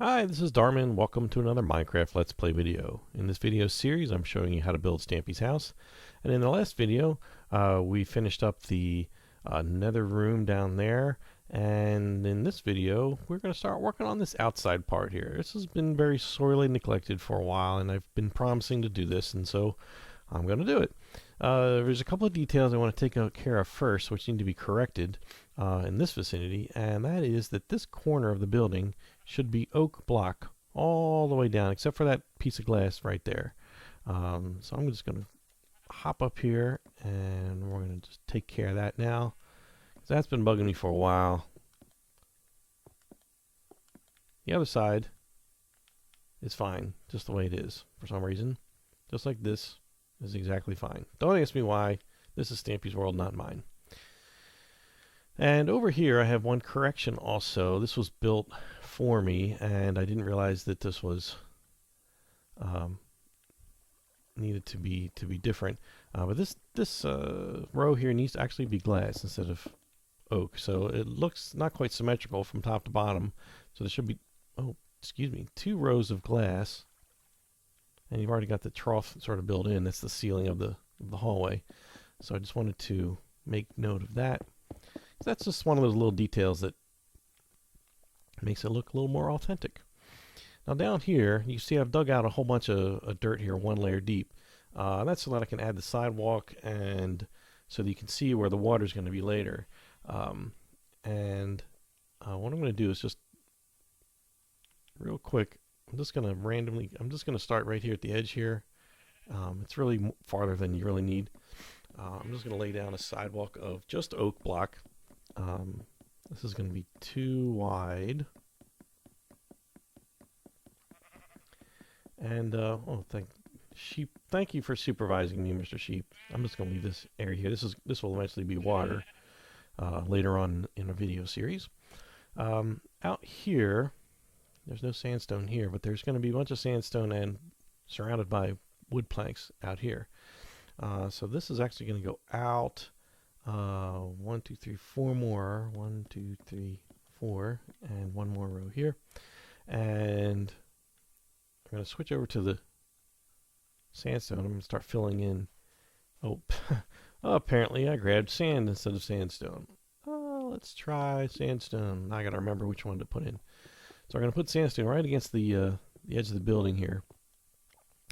Hi, this is Darman. Welcome to another Minecraft Let's Play video. In this video series, I'm showing you how to build Stampy's house. And in the last video, we finished up the nether room down there. And in this video, we're going to start working on this outside part here. This has been very sorely neglected for a while, and I've been promising to do this, and so I'm going to do it. There's a couple of details I want to take care of first, which need to be corrected in this vicinity, and that is that this corner of the building should be oak block all the way down, except for that piece of glass right there. So I'm just going to hop up here, and we're going to just take care of that now, because that's been bugging me for a while. The other side is fine, just the way it is, for some reason. Just like this is exactly fine. Don't ask me why. This is Stampy's world, not mine. And over here I have one correction also. This was built for me, and I didn't realize that this was needed to be different. But this row here needs to actually be glass instead of oak, so it looks not quite symmetrical from top to bottom. So there should be, oh, excuse me, 2 rows of glass, and you've already got the trough sort of built in. That's the ceiling of the hallway. So I just wanted to make note of that. That's just one of those little details that makes it look a little more authentic. Now down here, you see I've dug out a whole bunch of dirt here, 1 layer deep. That's so that I can add the sidewalk, and so that you can see where the water is going to be later. What I'm going to do is just real quick, I'm just going to start right here at the edge here. It's really farther than you really need. I'm just going to lay down a sidewalk of just oak block. This is going to be too wide. And thank you for supervising me, Mr. Sheep. I'm just going to leave this area here. This will eventually be water later on in a video series. Out here, there's no sandstone here, but there's going to be a bunch of sandstone and surrounded by wood planks out here. So this is actually going to go out 1, 2, 3, 4 more. 1, 2, 3, 4, and 1 more row here. And I'm going to switch over to the sandstone. I'm going to start filling in. Oh, apparently I grabbed sand instead of sandstone. Let's try sandstone. Now I got to remember which one to put in. So I'm going to put sandstone right against the edge of the building here.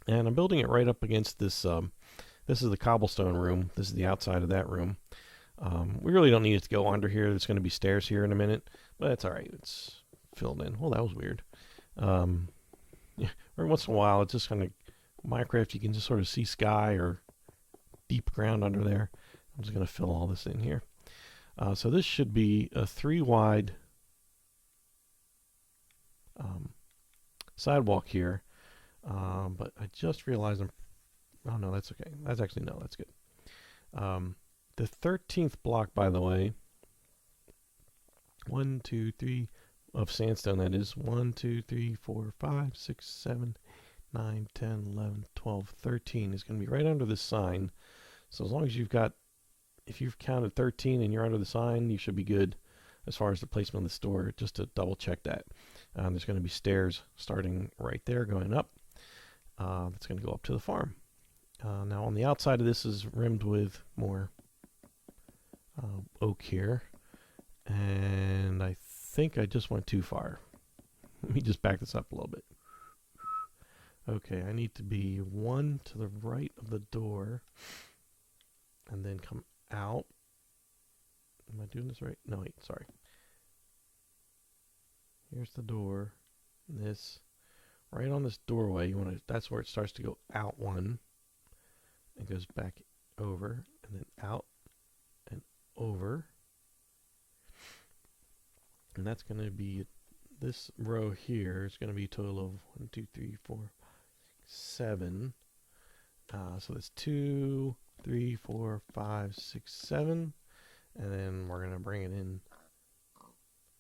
And I'm building it right up against this. This is the cobblestone room. This is the outside of that room. We really don't need it to go under here. There's going to be stairs here in a minute, but that's all right. It's filled in. Well, that was weird. Yeah, every once in a while, it's just kind of Minecraft. You can just sort of see sky or deep ground under there. I'm just going to fill all this in here. So this should be a 3 wide sidewalk here. But I just realized oh no, that's okay. That's actually, no, that's good. The 13th block, by the way, 1, 2, 3 of sandstone, that is 1, 2, 3, 4, 5, 6, 7, 9, 10, 11, 12, 13 is going to be right under this sign. So as long as if you've counted 13 and you're under the sign, you should be good as far as the placement of the store, just to double check that. There's going to be stairs starting right there going up. That's going to go up to the farm. Now on the outside of this is rimmed with more oak here, and I think I just went too far. Let me just back this up a little bit. Okay, I need to be 1 to the right of the door and then come out. Am I doing this right? No, wait, sorry. Here's the door. This right on this doorway, that's where it starts to go out 1. It goes back over and then out and over. And that's going to be, this row here is going to be a total of 1, 2, 3, 4, 7. So that's 2, 3, 4, 5, 6, 7. And then we're going to bring it in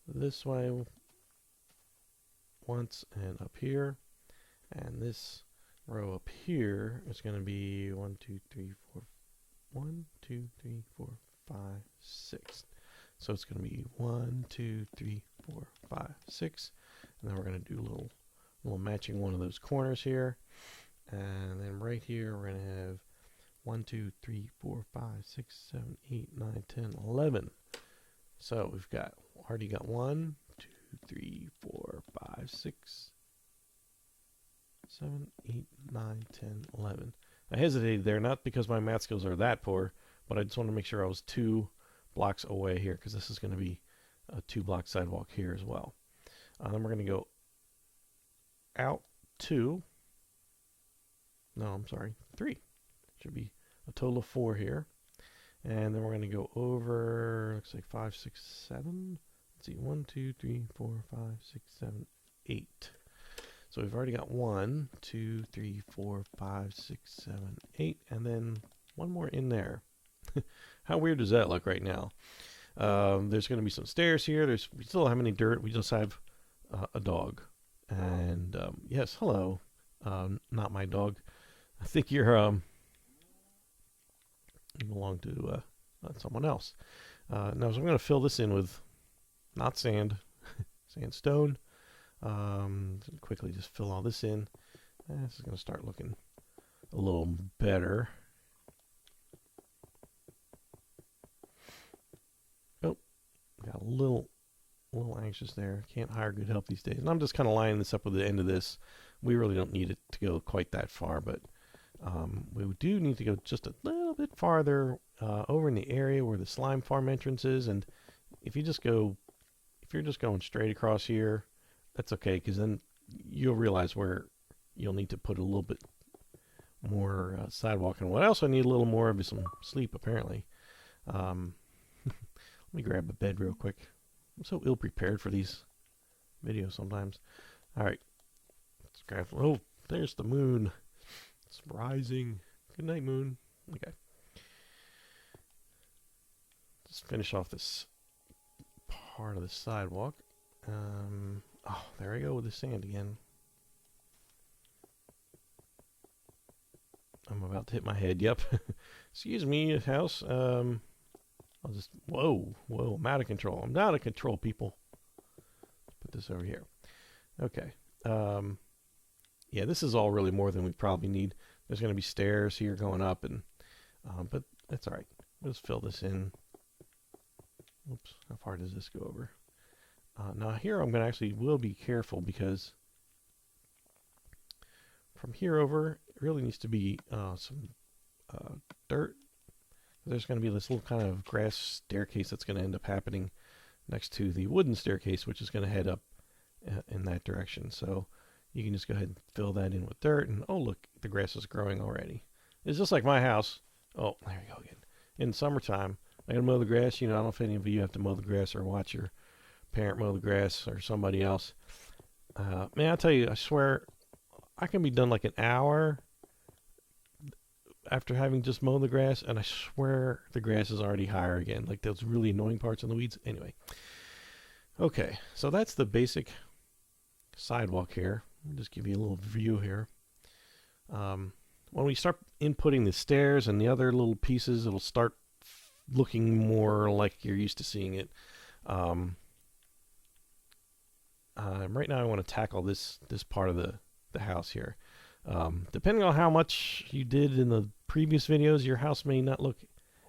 this way once and up here. And this row up here is going to be 1, 2, 3, 4, 1, 2, 3, 4, 5, 6. So it's going to be 1, 2, 3, 4, 5, 6. And then we're going to do a little matching one of those corners here. And then right here, we're going to have 1, 2, 3, 4, 5, 6, 7, 8, 9, 10, 11. So we've already got 1, 2, 3, 4, 5, 6, 7, 8, 9, 10, 11. I hesitated there, not because my math skills are that poor, but I just wanted to make sure I was 2 blocks away here, because this is going to be a 2-block sidewalk here as well. Then we're going to go out 2. No, I'm sorry, 3. Should be a total of 4 here. And then we're going to go over, looks like 5, 6, 7. Let's see, 1, 2, 3, 4, 5, 6, 7, 8. So we've already got 1, 2, 3, 4, 5, 6, 7, 8, and then one more in there. How weird does that look right now? There's going to be some stairs here. We still don't have any dirt. We just have a dog. And yes, hello. Not my dog. I think you belong to someone else. Now, so I'm going to fill this in with not sand, sandstone. Quickly just fill all this in. This is going to start looking a little better. Oh, got a little anxious there. Can't hire good help these days. And I'm just kind of lining this up with the end of this. We really don't need it to go quite that far, but we do need to go just a little bit farther over in the area where the slime farm entrance is. And if you're just going straight across here, that's okay, because then you'll realize where you'll need to put a little bit more sidewalk. And what else I need a little more of is some sleep, apparently. Let me grab a bed real quick. I'm so ill-prepared for these videos sometimes. All right. Let's grab, oh, there's the moon. It's rising. Good night, moon. Okay. Just finish off this part of the sidewalk. Oh, there I go with the sand again. I'm about to hit my head. Yep. Excuse me, house. I'll just, whoa, I'm out of control. I'm out of control, people. Let's put this over here. Okay. Yeah, this is all really more than we probably need. There's going to be stairs here going up, and but that's all right. Let's fill this in. Oops, how far does this go over? Now here I'm going to will be careful, because from here over, it really needs to be some dirt. There's going to be this little kind of grass staircase that's going to end up happening next to the wooden staircase, which is going to head up in that direction. So you can just go ahead and fill that in with dirt, and oh look, the grass is growing already. It's just like my house. Oh, there you go again. In summertime, I gotta mow the grass. You know, I don't know if any of you have to mow the grass or watch your parent mow the grass or somebody else. Man, I'll tell you, I swear, I can be done like an hour after having just mown the grass, and I swear the grass is already higher again. Like those really annoying parts in the weeds. Anyway. Okay, so that's the basic sidewalk here. I'll just give you a little view here. When we start inputting the stairs and the other little pieces, it'll start looking more like you're used to seeing it. Right now I want to tackle this part of the house here. Depending on how much you did in the previous videos, your house may not look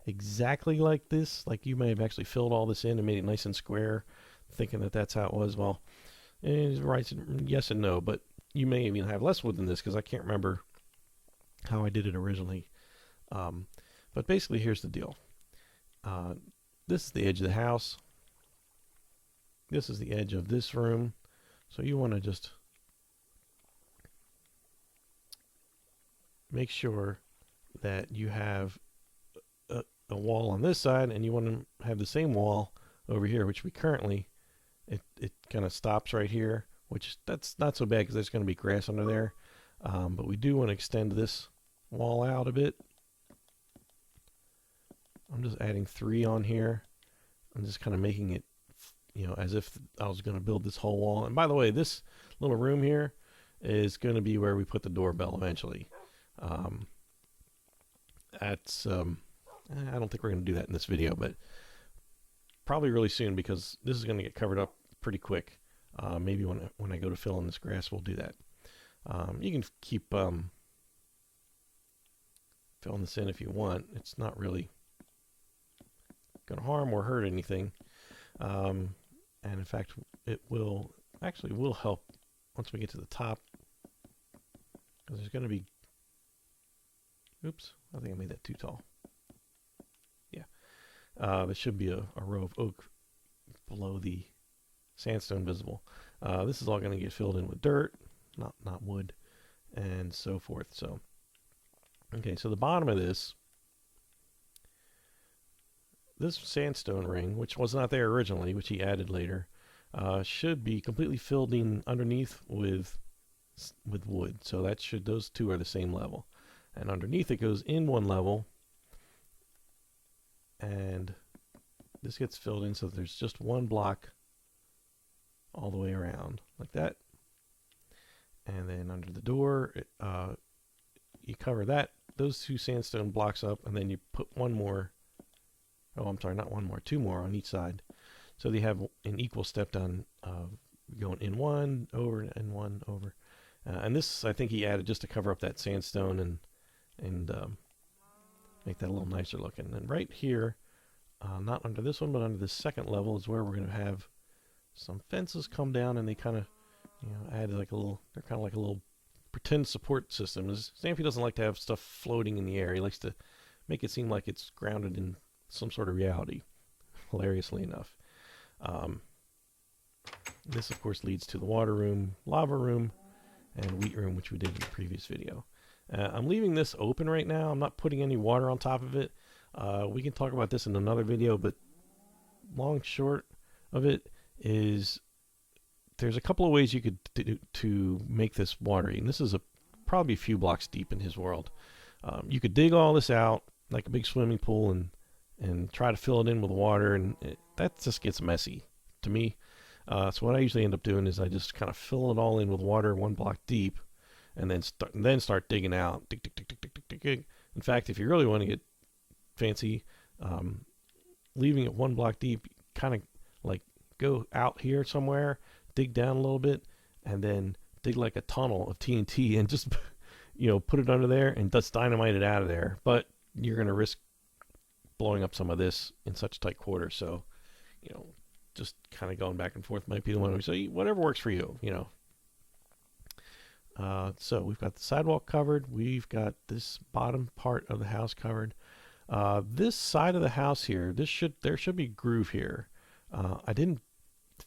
exactly like this. Like you may have actually filled all this in and made it nice and square, thinking that that's how it was. Well, it's right, yes and no, but you may even have less wood than this, because I can't remember how I did it originally. But basically, here's the deal. This is the edge of the house. This is the edge of this room. So you want to just make sure that you have a wall on this side, and you want to have the same wall over here, which we currently, it kind of stops right here, which that's not so bad because there's going to be grass under there. But we do want to extend this wall out a bit. I'm just adding 3 on here. I'm just kind of making it, you know, as if I was going to build this whole wall. And by the way, this little room here is going to be where we put the doorbell eventually. I don't think we're going to do that in this video, but probably really soon, because this is going to get covered up pretty quick. Maybe when I go to fill in this grass, we'll do that. You can keep filling this in if you want. It's not really going to harm or hurt anything. And in fact, it will help once we get to the top. Because there's going to be... Oops, I think I made that too tall. Yeah. There should be a row of oak below the sandstone visible. This is all going to get filled in with dirt, not wood, and so forth. So, okay, so the bottom of this sandstone ring, which was not there originally, which he added later, should be completely filled in underneath with wood. So those two are the same level, and underneath it goes in one level, and this gets filled in so that there's just one block all the way around like that. And then under the door, you cover those two sandstone blocks up, and then you put one more. Oh, I'm sorry, not one more, two more on each side. So they have an equal step down, going in one, over, and one, over. And this, I think he added just to cover up that sandstone and make that a little nicer looking. And right here, not under this one, but under the second level is where we're going to have some fences come down, and they kind of, add like they're kind of like a little pretend support system. Stampy doesn't like to have stuff floating in the air. He likes to make it seem like it's grounded in some sort of reality, hilariously enough. This, of course, leads to the water room, lava room, and wheat room, which we did in the previous video. I'm leaving this open right now. I'm not putting any water on top of it. We can talk about this in another video, but long short of it is there's a couple of ways you could do to make this watery, and this is probably a few blocks deep in his world. You could dig all this out like a big swimming pool and try to fill it in with water, and that just gets messy to me. So what I usually end up doing is I just kind of fill it all in with water 1 block deep, and then start digging out. Dig, dig, dig, dig, dig, dig, dig. In fact, if you really want to get fancy, leaving it 1 block deep, kind of like go out here somewhere, dig down a little bit, and then dig like a tunnel of TNT and just put it under there and just dynamite it out of there. But you're going to risk blowing up some of this in such tight quarters. So, just kind of going back and forth might be the one. So whatever works for you, So we've got the sidewalk covered. We've got this bottom part of the house covered. This side of the house here, there should be a groove here. I didn't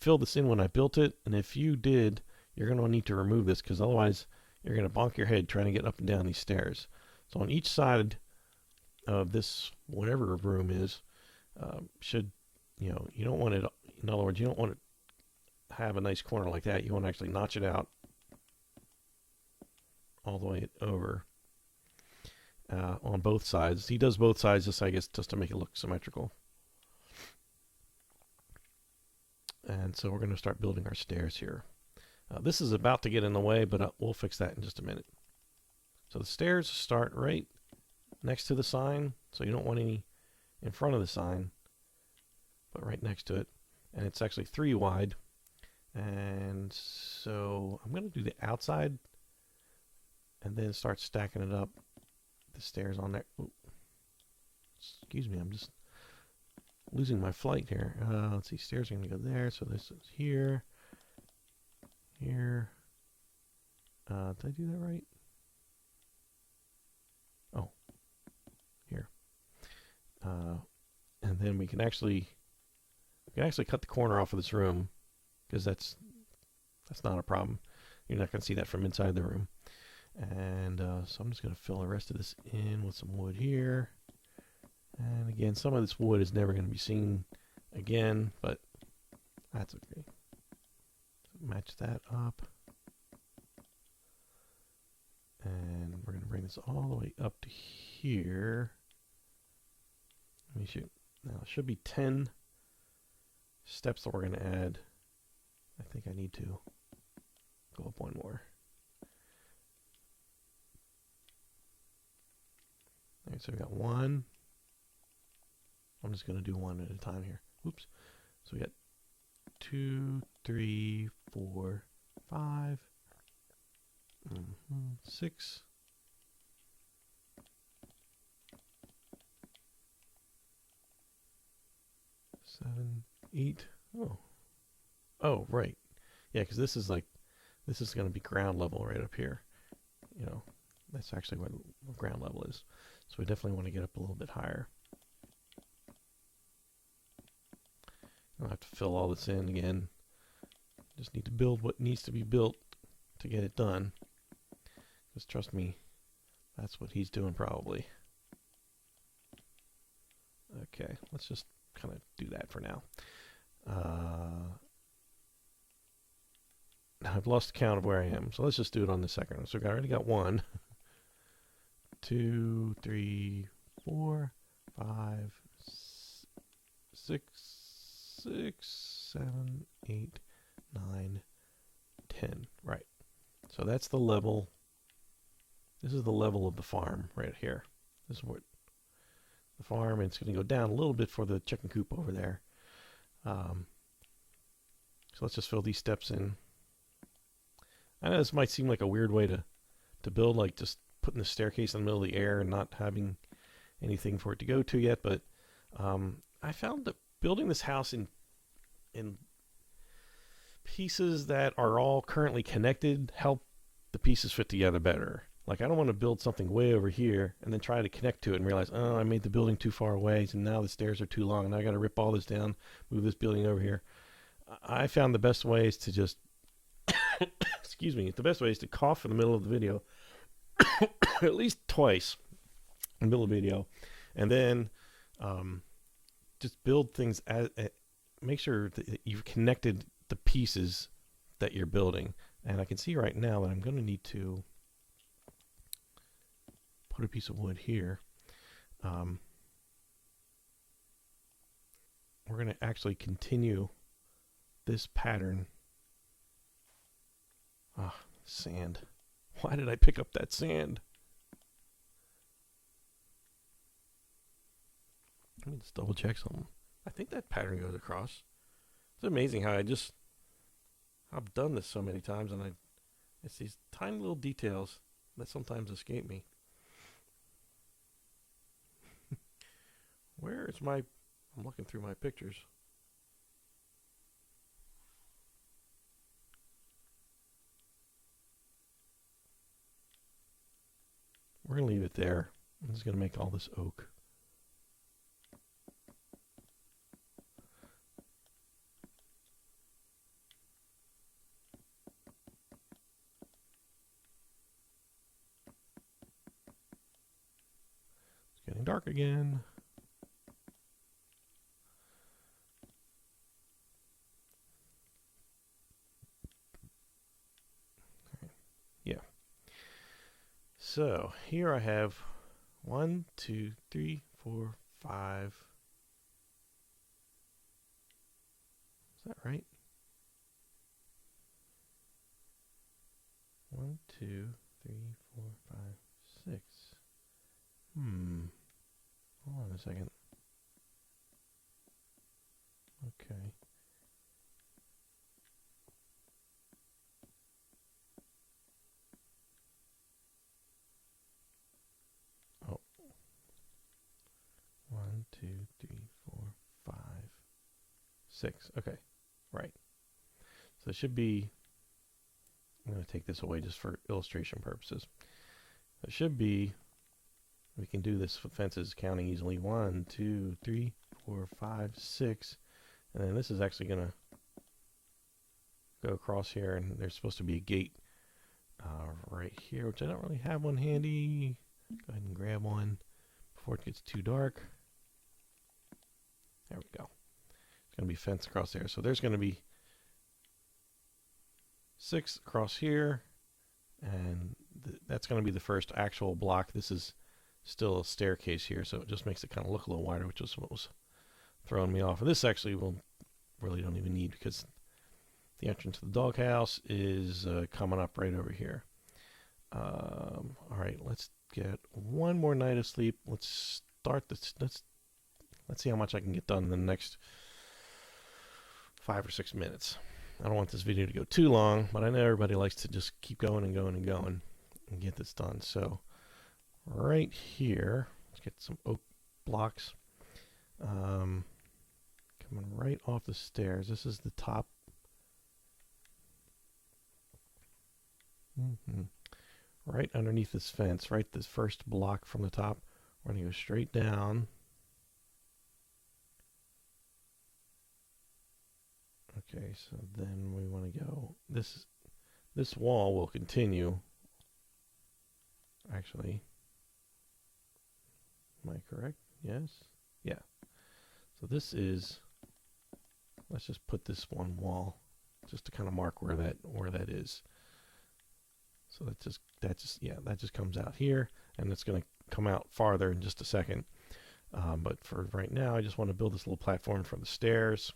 fill this in when I built it, and if you did, you're going to need to remove this, because otherwise you're going to bonk your head trying to get up and down these stairs. So on each side of this, whatever room is, you don't want it, in other words, you don't want to have a nice corner like that. You want to actually notch it out all the way over on both sides. He does both sides, just, I guess, just to make it look symmetrical. And so we're going to start building our stairs here. This is about to get in the way, but we'll fix that in just a minute. So the stairs start right next to the sign, so you don't want any in front of the sign, but right next to it. And it's actually 3 wide. And so I'm going to do the outside and then start stacking it up, the stairs on there. Ooh. Excuse me, I'm just losing my flight here. Let's see, stairs are going to go there, so this is here, here. Did I do that right? Oh, here. And then we can actually cut the corner off of this room, because that's not a problem. You're not going to see that from inside the room. And so I'm just going to fill the rest of this in with some wood here. And again, some of this wood is never going to be seen again, but that's okay. Match that up. And we're going to bring this all the way up to here. Let me shoot. Now, it should be 10 steps that we're going to add. I think I need to go up one more. All right, so we got 1. I'm just going to do 1 at a time here. Oops. So we got 2, 3, 4, 5, 6, 7, 8. Oh, right. Yeah, because this is going to be ground level right up here. You know, that's actually what ground level is. So we definitely want to get up a little bit higher. I don't have to fill all this in again. Just need to build what needs to be built to get it done. Because trust me, that's what he's doing probably. Okay, let's just kind of do that for now. Now I've lost count of where I am, so let's just do it on the second one. So I already got 1, 2, 3, 4, 5, 6, 7, 8, 9, 10. Right. So that's the level. This is the level of the farm right here. This is what the farm, and it's going to go down a little bit for the chicken coop over there. So let's just fill these steps in. I know this might seem like a weird way to build, like just putting the staircase in the middle of the air and not having anything for it to go to yet, but I found that building this house in pieces that are all currently connected help the pieces fit together better. Like, I don't want to build something way over here and then try to connect to it and realize, oh, I made the building too far away, so now the stairs are too long, and I got to rip all this down, move this building over here. I found the best way is to just excuse me, the best way is to cough in the middle of the video at least twice in the middle of the video, and then just build things make sure that you've connected the pieces that you're building. And I can see right now that I'm going to need to put a piece of wood here. We're going to actually continue this pattern. Sand. Why did I pick up that sand? Let me just double check something. I think that pattern goes across. It's amazing how I've done this so many times, and it's these tiny little details that sometimes escape me. Where is my... I'm looking through my pictures. We're going to leave it there. I'm just going to make all this oak. It's getting dark again. Yeah. So here I have 1, 2, 3, 4, 5. Is that right? 1, 2, 3, 4, 5, 6. Hold on a second. Okay. Oh. 1, 2, 3, 4, 5, 6. Okay. Right. So it should be... I'm going to take this away just for illustration purposes. It should be... We can do this with fences counting easily. 1, 2, 3, 4, 5, 6. And then this is actually going to go across here, and there's supposed to be a gate right here, which I don't really have one handy. Go ahead and grab one before it gets too dark. There we go. It's going to be fence across there. So there's going to be 6 across here, and that's going to be the first actual block. This is still a staircase here, so it just makes it kind of look a little wider, which is what was throwing me off. And this actually will really don't even need, because the entrance to the doghouse is coming up right over here. All right, let's get one more night of sleep. Let's start this. Let's see how much I can get done in the next 5 or 6 minutes. I don't want this video to go too long, but I know everybody likes to just keep going and going and going and get this done. So right here, let's get some oak blocks. Coming right off the stairs. This is the top. Right underneath this fence, right this first block from the top. We're going to go straight down. Okay, so then we want to go, this wall will continue. Actually, am I correct? Yes? Yeah. So this is, let's just put this one wall just to kind of mark where that is. So that just comes out here, and it's going to come out farther in just a second. But for right now, I just want to build this little platform for the stairs.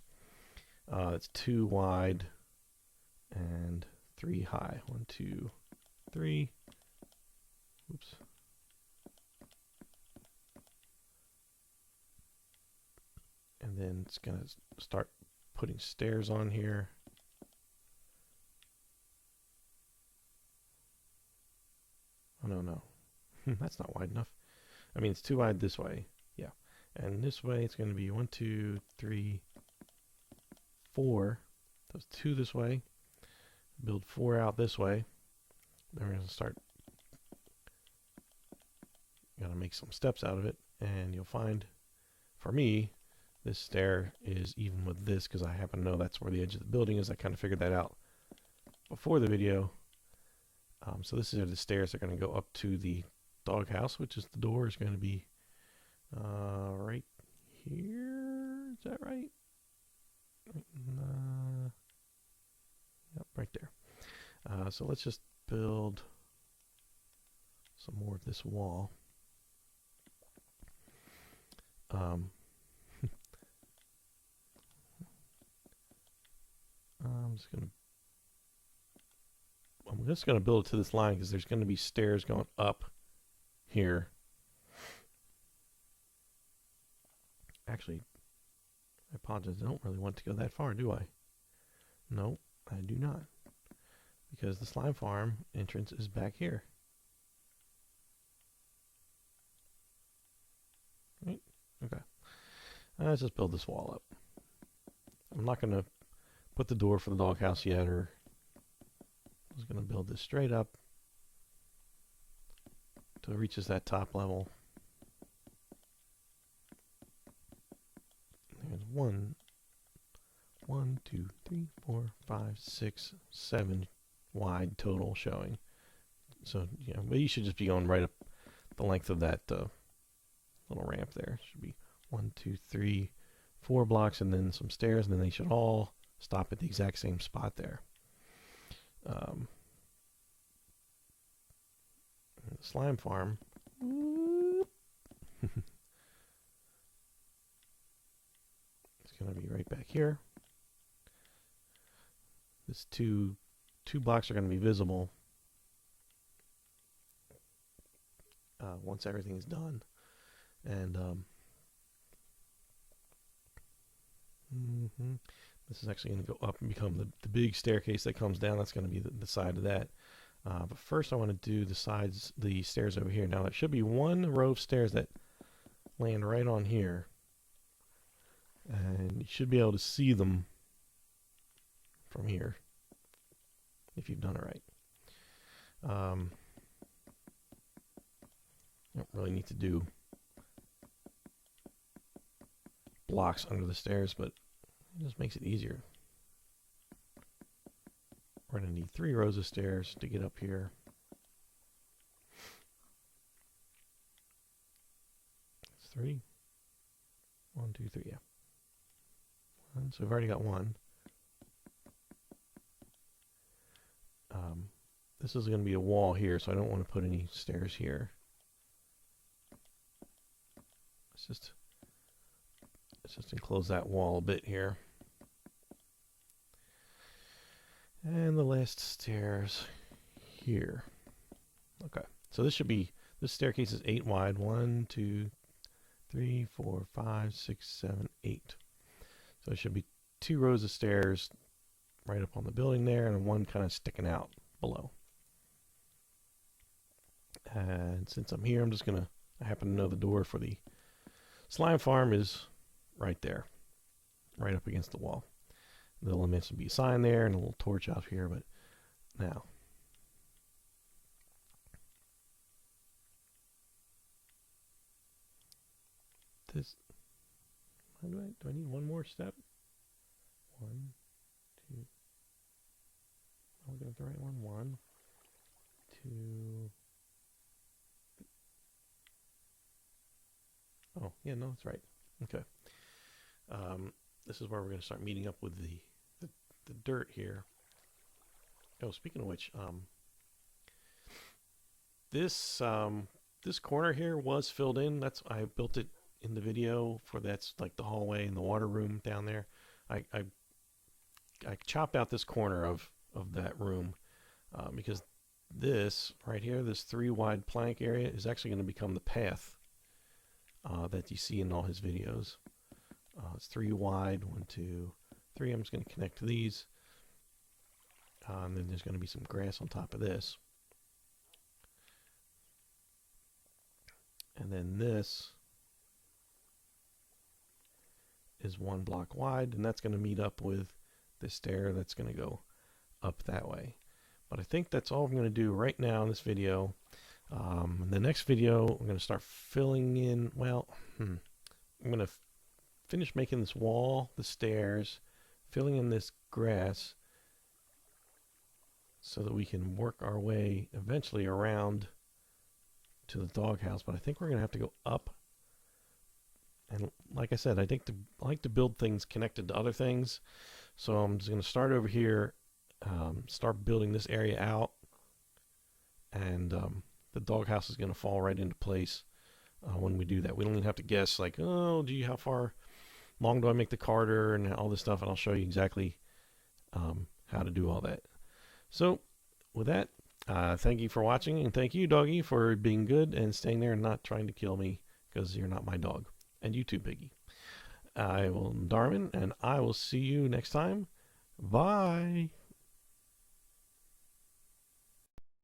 It's 2 wide and 3 high. 1, 2, 3. Oops. And then it's going to start putting stairs on here. Oh, no. That's not wide enough. I mean, it's too wide this way. Yeah. And this way, it's going to be 1, 2, 3, 4. Those 2 this way. Build 4 out this way. Then we're going to start. Got to make some steps out of it. And you'll find, for me, this stair is even with this because I happen to know that's where the edge of the building is. I kind of figured that out before the video. So this is the stairs that are going to go up to the doghouse, which is the door is going to be right here. Is that right? Yep, right there. So let's just build some more of this wall. I'm just going to build it to this line because there's going to be stairs going up here. Actually, I apologize. I don't really want to go that far, do I? No, I do not. Because the slime farm entrance is back here. Right? Okay. Let's just build this wall up. I'm not going to put the door for the doghouse yet, or I'm just going to build this straight up till it reaches that top level. There's 1, 2, 3, 4, 5, 6, 7 wide total showing. So, yeah, but you should just be going right up the length of that little ramp there. Should be 1, 2, 3, 4 blocks and then some stairs, and then they should all stop at the exact same spot there. The slime farm. It's going to be right back here. This two blocks are going to be visible once everything's done. And this is actually going to go up and become the big staircase that comes down. That's going to be the side of that. But first I want to do the stairs over here. Now there should be 1 row of stairs that land right on here. And you should be able to see them from here if you've done it right. You don't really need to do blocks under the stairs, but it just makes it easier. We're going to need 3 rows of stairs to get up here. It's 3. 1, 2, 3, yeah. 1, so we've already got 1. This is going to be a wall here, so I don't want to put any stairs here. Let's just enclose that wall a bit here. And the last stairs here. Okay, so this staircase is 8 wide. 1, 2, 3, 4, 5, 6, 7, 8. So it should be 2 rows of stairs right up on the building there, and one kind of sticking out below. And since I'm here, I happen to know the door for the slime farm is right there, right up against the wall. There'll eventually be a sign there and a little torch out here, but now. This, do I need one more step? 1, 2. I'm looking at the right one. 1, 2. Oh, yeah, no, that's right. Okay. This is where we're going to start meeting up with the dirt here. Oh, speaking of which, this corner here was filled in. I built it in the video that's like the hallway and the water room down there. I chopped out this corner of that room because this right here, this 3 wide plank area, is actually going to become the path that you see in all his videos. It's 3 wide, 1, 2, 3. I'm just going to connect to these. And then there's going to be some grass on top of this. And then this is 1 block wide, and that's going to meet up with this stair that's going to go up that way. But I think that's all I'm going to do right now in this video. In the next video, I'm going to start filling in, I'm going to finish making this wall, the stairs, filling in this grass so that we can work our way eventually around to the doghouse. But I think we're going to have to go up. And like I said, I like to build things connected to other things. So I'm just going to start over here, start building this area out, and the doghouse is going to fall right into place when we do that. We don't even have to guess like, oh, gee, how far long do I make the carter and all this stuff, and I'll show you exactly how to do all that. So with that, thank you for watching, and thank you, doggy, for being good and staying there and not trying to kill me because you're not my dog. And you too, Piggy. I'm Darwin, and I will see you next time. Bye.